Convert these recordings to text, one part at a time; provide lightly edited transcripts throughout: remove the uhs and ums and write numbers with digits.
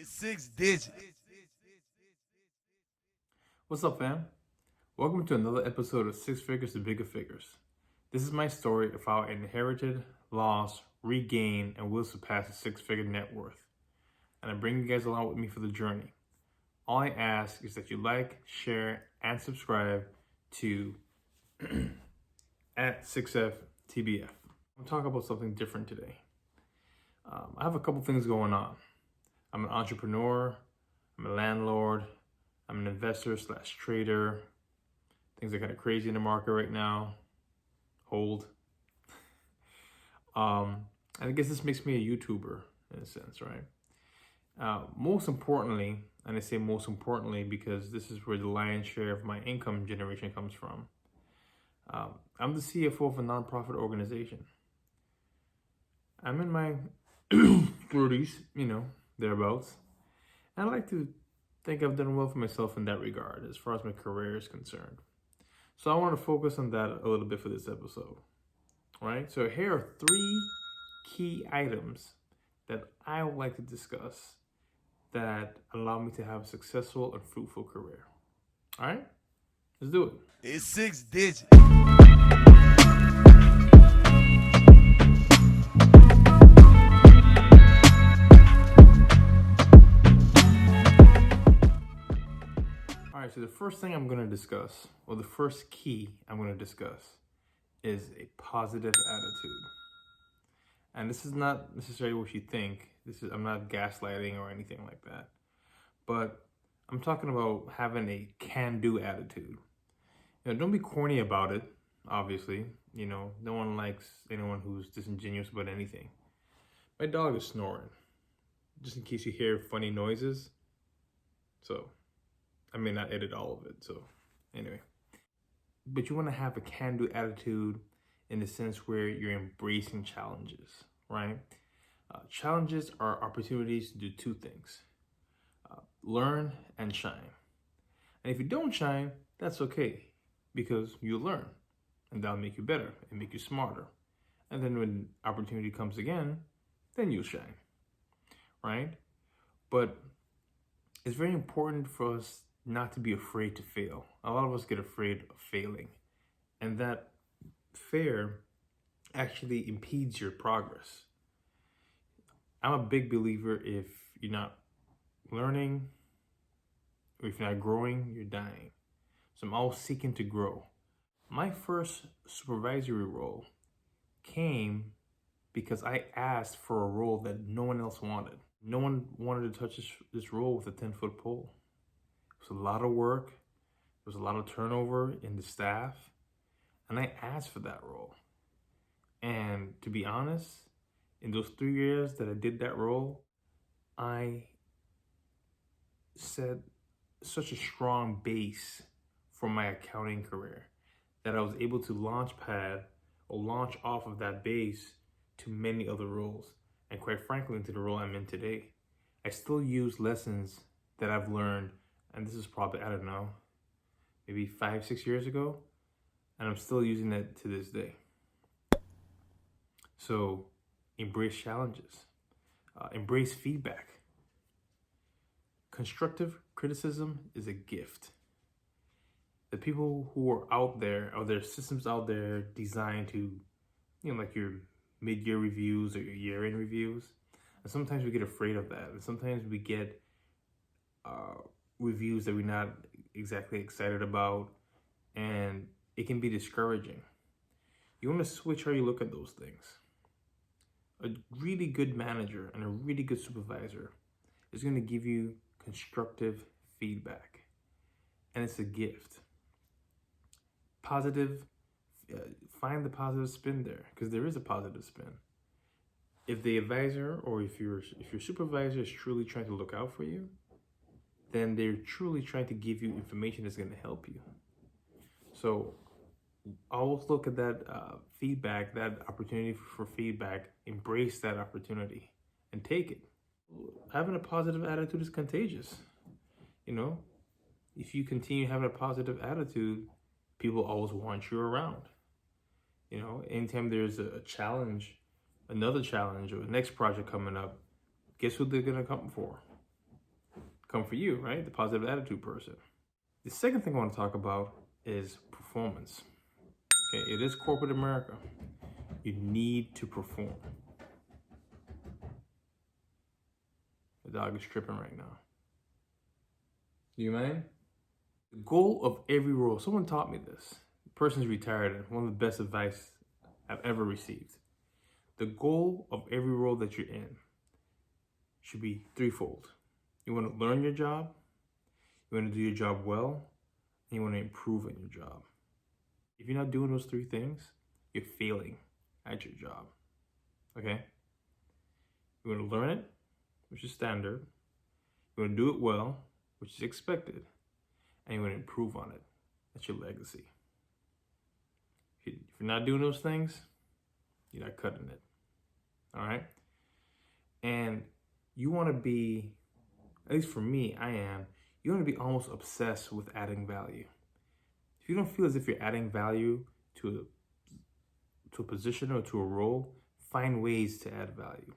It's 6 digits. What's up, fam? Welcome to another episode of Six Figures to Bigger Figures. This is my story of how I inherited, lost, regained, and will surpass a six-figure net worth. And I bring you guys along with me for the journey. All I ask is that you like, share, and subscribe to at 6FTBF. I'm talking about something different today. I have a couple things going on. I'm an entrepreneur, I'm a landlord, I'm an investor / trader. Things are kind of crazy in the market right now. Hold. And I guess this makes me a YouTuber in a sense, right? Most importantly, and I say most importantly because this is where the lion's share of my income generation comes from. I'm the CFO of a nonprofit organization. I'm in my 30s, thereabouts. And I like to think I've done well for myself in that regard as far as my career is concerned. So I want to focus on that a little bit for this episode, right? So here are 3 key items that I would like to discuss that allow me to have a successful and fruitful career. All right, let's do it. It's 6 digits. All right, so the first thing I'm going to discuss, or the first key I'm going to discuss, is a positive attitude. And this is not necessarily what you think. I'm not gaslighting or anything like that. But I'm talking about having a can-do attitude. Don't be corny about it, obviously. No one likes anyone who's disingenuous about anything. My dog is snoring, just in case you hear funny noises. So, I may not edit all of it, so anyway. But you want to have a can-do attitude in the sense where you're embracing challenges, right? Challenges are opportunities to do 2 things. Learn and shine. And if you don't shine, that's okay, because you learn, and that'll make you better and make you smarter. And then when opportunity comes again, then you'll shine, right? But it's very important for us not to be afraid to fail. A lot of us get afraid of failing, and that fear actually impedes your progress. I'm a big believer if you're not learning, or if you're not growing, you're dying. So I'm always seeking to grow. My first supervisory role came because I asked for a role that no one else wanted. No one wanted to touch this role with a 10-foot pole. It was a lot of work. There was a lot of turnover in the staff. And I asked for that role. And to be honest, in those 3 years that I did that role, I set such a strong base for my accounting career that I was able to launch off of that base to many other roles. And quite frankly, into the role I'm in today. I still use lessons that I've learned, and this is probably, I don't know, maybe 5-6 years ago, and I'm still using it to this day. So embrace challenges, embrace feedback. Constructive criticism is a gift. The people who are out there, or there are systems out there designed to, like your mid-year reviews or your year-end reviews, and sometimes we get afraid of that, and sometimes we get reviews that we're not exactly excited about, and it can be discouraging. You want to switch how you look at those things. A really good manager and a really good supervisor is going to give you constructive feedback, and it's a gift. Positive, find the positive spin there, because there is a positive spin. If the advisor or if your supervisor is truly trying to look out for you, then they're truly trying to give you information that's going to help you. So always look at that feedback, that opportunity for feedback, embrace that opportunity and take it. Having a positive attitude is contagious. If you continue having a positive attitude, people always want you around. Anytime there's a challenge, another challenge, or a next project coming up, guess who they're going to come for? come for you, right? The positive attitude person. The second thing I want to talk about is performance. Okay, it is corporate America. You need to perform. The dog is tripping right now. Do you mind? The goal of every role, someone taught me this. The person's retired, and one of the best advice I've ever received. The goal of every role that you're in should be threefold. You want to learn your job, you want to do your job well, and you want to improve on your job. If you're not doing those three things, you're failing at your job. Okay? You want to learn it, which is standard. You want to do it well, which is expected. And you want to improve on it. That's your legacy. If you're not doing those things, you're not cutting it. All right? And you want to be, at least for me, I am, you want to be almost obsessed with adding value. If you don't feel as if you're adding value to a position or to a role, find ways to add value.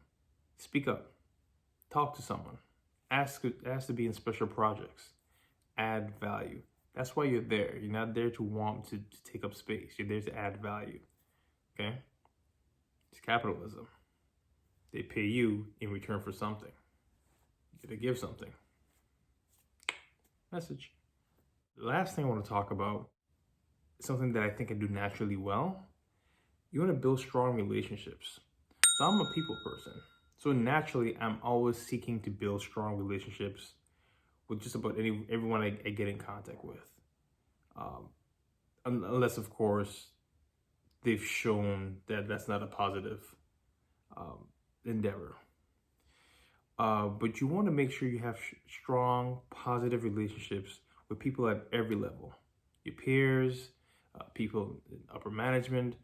Speak up. Talk to someone. Ask to be in special projects. Add value. That's why you're there. You're not there to want to take up space. You're there to add value. Okay? It's capitalism. They pay you in return for something. You gotta give something. Message. The last thing I want to talk about is something that I think I do naturally well. You want to build strong relationships. So I'm a people person. So naturally, I'm always seeking to build strong relationships with just about everyone I get in contact with. Unless, of course, they've shown that that's not a positive endeavor. But you want to make sure you have strong, positive relationships with people at every level. Your peers, people in upper management,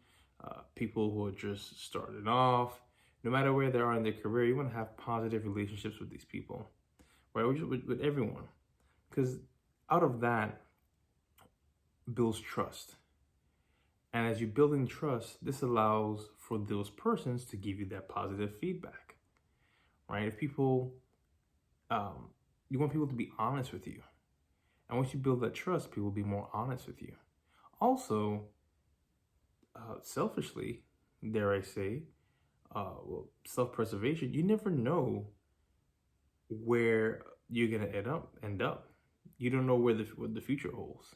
people who are just starting off. No matter where they are in their career, you want to have positive relationships with these people, right? With everyone. Because out of that builds trust. And as you're building trust, this allows for those persons to give you that positive feedback, right? If people, you want people to be honest with you. And once you build that trust, people will be more honest with you. Also, selfishly, dare I say, self-preservation, you never know where you're going to end up. You don't know what the future holds.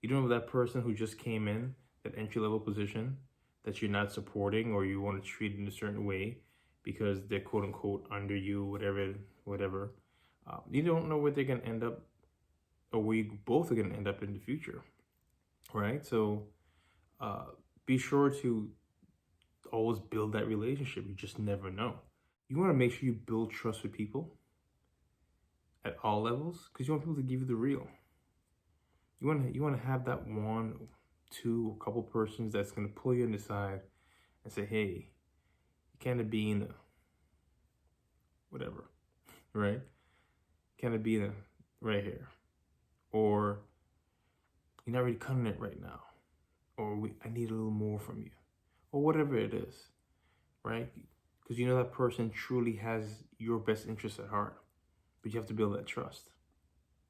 You don't know that person who just came in, that entry-level position, that you're not supporting or you want to treat in a certain way because they're quote-unquote under you, whatever. You don't know where they're going to end up or where you both are going to end up in the future, right? So be sure to always build that relationship. You just never know. You want to make sure you build trust with people at all levels because you want people to give you the real. You want to have that one, two, a couple persons that's going to pull you on the side and say, hey, you can't be in a whatever, right? Can't be in a right here, or you're not really cutting it right now, or I need a little more from you, or whatever it is, right? Because you know that person truly has your best interests at heart, but you have to build that trust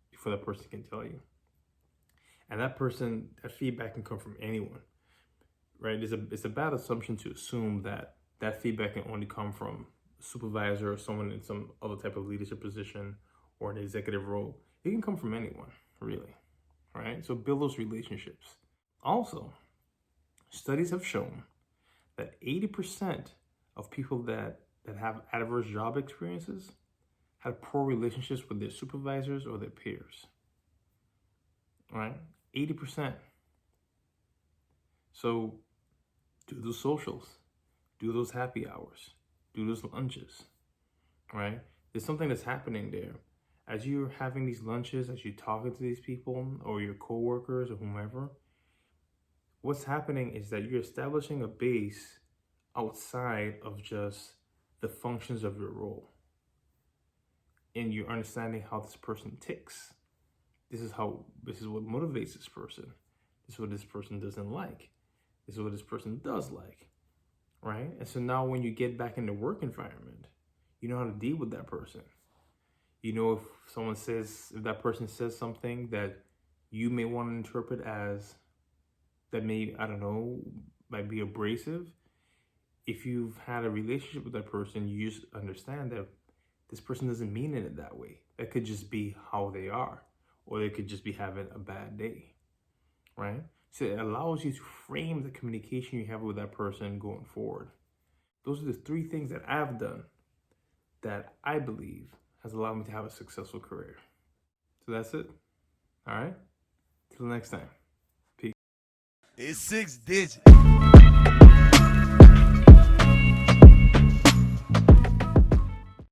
before that person can tell you. And that feedback can come from anyone, right? It's a bad assumption to assume that feedback can only come from a supervisor or someone in some other type of leadership position or an executive role. It can come from anyone, really, right? So build those relationships. Also, studies have shown that 80% of people that have adverse job experiences have poor relationships with their supervisors or their peers, right? 80%. So do those socials, do those happy hours, do those lunches, right? There's something that's happening there. As you're having these lunches, as you're talking to these people or your coworkers or whomever, what's happening is that you're establishing a base outside of just the functions of your role. And you're understanding how this person ticks. This is what motivates this person. This is what this person doesn't like. This is what this person does like, right? And so now when you get back in the work environment, you know how to deal with that person. You know if that person says something that you may want to interpret as that may, I don't know, might be abrasive. If you've had a relationship with that person, you just understand that this person doesn't mean it that way. That could just be how they are, or they could just be having a bad day, right? So it allows you to frame the communication you have with that person going forward. Those are the three things that I've done that I believe has allowed me to have a successful career. So that's it. All right. Till next time. Peace. It's 6 digits.